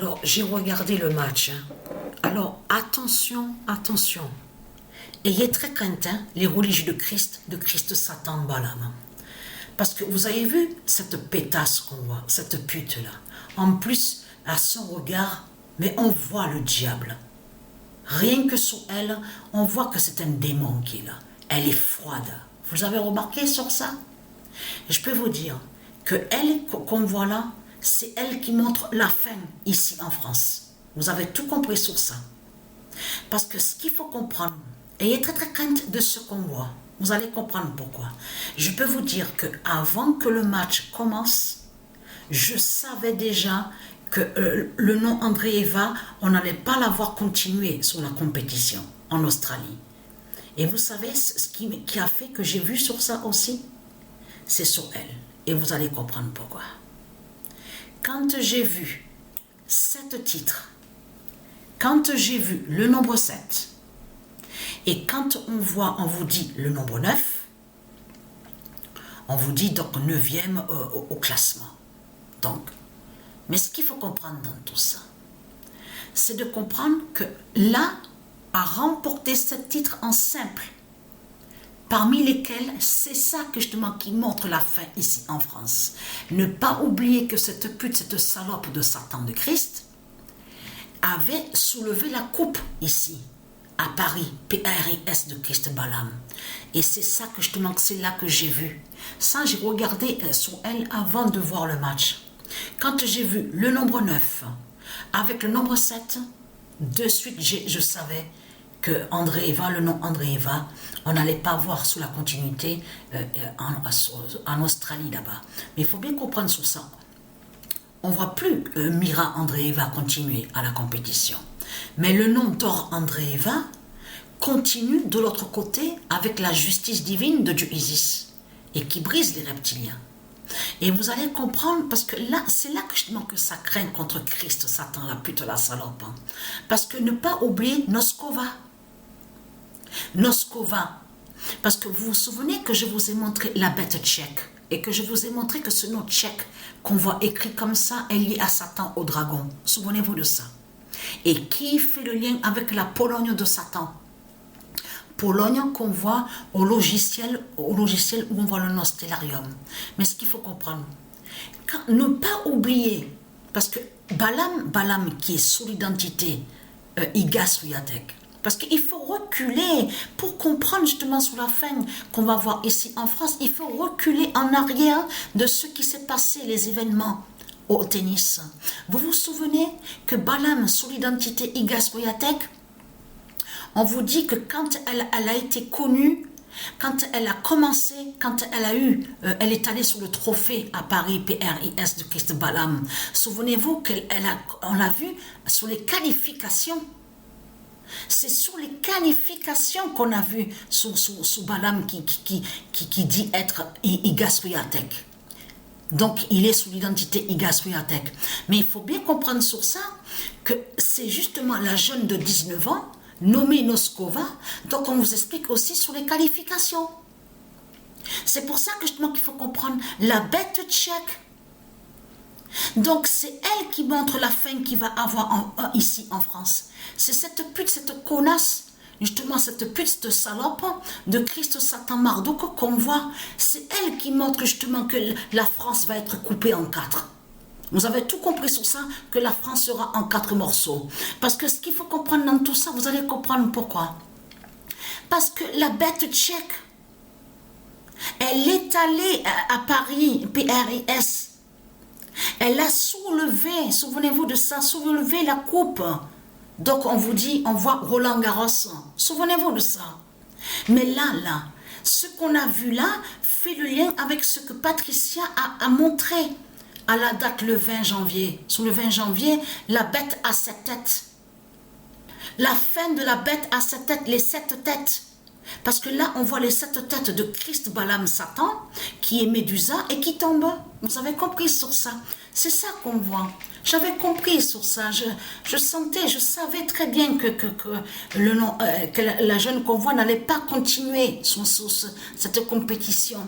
Alors, j'ai regardé le match. Alors, attention, attention. Ayez très crainte, les religieux de Christ Satan Balaam. Parce que vous avez vu cette pétasse qu'on voit, cette pute-là. En plus, à son regard, mais on voit le diable. Rien que sur elle, on voit que c'est un démon qui est là. Elle est froide. Vous avez remarqué sur ça? Je peux vous dire que elle qu'on voit là, c'est elle qui montre la fin ici en France. Vous avez tout compris sur ça. Parce que ce qu'il faut comprendre, ayez très très crainte de ce qu'on voit. Vous allez comprendre pourquoi. Je peux vous dire que avant que le match commence, je savais déjà que le nom André Eva, on n'allait pas l'avoir continué sur la compétition en Australie. Et vous savez ce qui a fait que j'ai vu sur ça aussi? C'est sur elle. Et vous allez comprendre pourquoi. Quand j'ai vu 7 titres, quand j'ai vu le nombre 7, et quand on vous dit le nombre 9, on vous dit donc 9e au classement. Donc, mais ce qu'il faut comprendre dans tout ça, c'est de comprendre que là, a remporté 7 titres en simple, parmi lesquels c'est ça que justement qui montre la fin ici en France. Ne pas oublier que cette pute, cette salope de Satan de Christ, avait soulevé la coupe ici, à Paris, PRIS de Christ Balaam. Et c'est ça que justement, c'est là que j'ai vu. Ça, j'ai regardé sur elle avant de voir le match. Quand j'ai vu le nombre 9 avec le nombre 7, de suite, je savais que André Eva, le nom André Eva, on n'allait pas voir sous la continuité en Australie là-bas. Mais il faut bien comprendre sur ça. On ne voit plus Mira André Eva continuer à la compétition. Mais le nom d'Or André Eva continue de l'autre côté avec la justice divine de Dieu Isis et qui brise les reptiliens. Et vous allez comprendre, parce que là, c'est là que justement que ça craint contre Christ, Satan, la pute, la salope. Hein. Parce que ne pas oublier Noskova. Noskova. Parce que vous vous souvenez que je vous ai montré la bête tchèque et que je vous ai montré que ce nom tchèque qu'on voit écrit comme ça est lié à Satan, au dragon. Souvenez-vous de ça. Et qui fait le lien avec la Pologne de Satan? Pologne qu'on voit au logiciel où on voit le nom stellarium. Mais ce qu'il faut comprendre, ne pas oublier, parce que Balaam qui est sous l'identité Igas Wiatek, parce qu'il faut reculer pour comprendre justement sous la fin qu'on va voir ici en France, il faut reculer en arrière de ce qui s'est passé, les événements au tennis. Vous vous souvenez que Balaam sous l'identité Igas Wiatek, on vous dit que quand elle a été connue, quand elle a commencé, quand elle est allée sur le trophée à Paris, PRIS de Christ Balaam. Souvenez-vous qu'on l'a vu sur les qualifications. C'est sur les qualifications qu'on a vu sous Balaam qui dit être Igas Wiatek. Donc, il est sous l'identité Igas Wiatek. Mais il faut bien comprendre sur ça que c'est justement la jeune de 19 ans nommée Noskova, donc on vous explique aussi sur les qualifications. C'est pour ça que justement qu'il faut comprendre la bête tchèque. Donc c'est elle qui montre la fin qu'il va avoir ici en France. C'est cette pute, cette connasse, justement cette pute, cette salope de Christ Satan Marduk qu'on voit. C'est elle qui montre justement que la France va être coupée en 4. Vous avez tout compris sur ça, que la France sera en 4 morceaux. Parce que ce qu'il faut comprendre dans tout ça, vous allez comprendre pourquoi. Parce que la bête tchèque, elle est allée à Paris, PRIS. Elle a soulevé, souvenez-vous de ça, soulevé la coupe. Donc on vous dit, on voit Roland Garros. Souvenez-vous de ça. Mais là, ce qu'on a vu là fait le lien avec ce que Patricia a montré. À la date le 20 janvier, sur le 20 janvier, la bête a 7 têtes. La fin de la bête a 7 têtes, les 7 têtes. Parce que là, on voit les 7 têtes de Christ Balaam Satan, qui est Médusa et qui tombe. Vous avez compris sur ça. C'est ça qu'on voit. J'avais compris sur ça. Je sentais, je savais très bien que la jeune qu'on voit n'allait pas continuer sur cette compétition.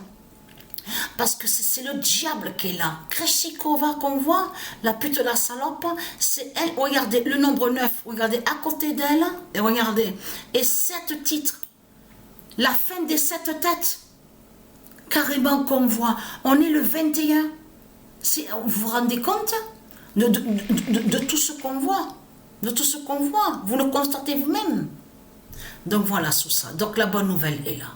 Parce que c'est le diable qui est là. Kreshikova qu'on voit, la pute de la salope, c'est elle. Regardez le nombre 9, regardez à côté d'elle, et regardez. Et 7 titres. La fin des 7 têtes. Carrément qu'on voit. On est le 21. Vous vous rendez compte de tout ce qu'on voit? De tout ce qu'on voit. Vous le constatez vous-même. Donc voilà tout ça. Donc la bonne nouvelle est là.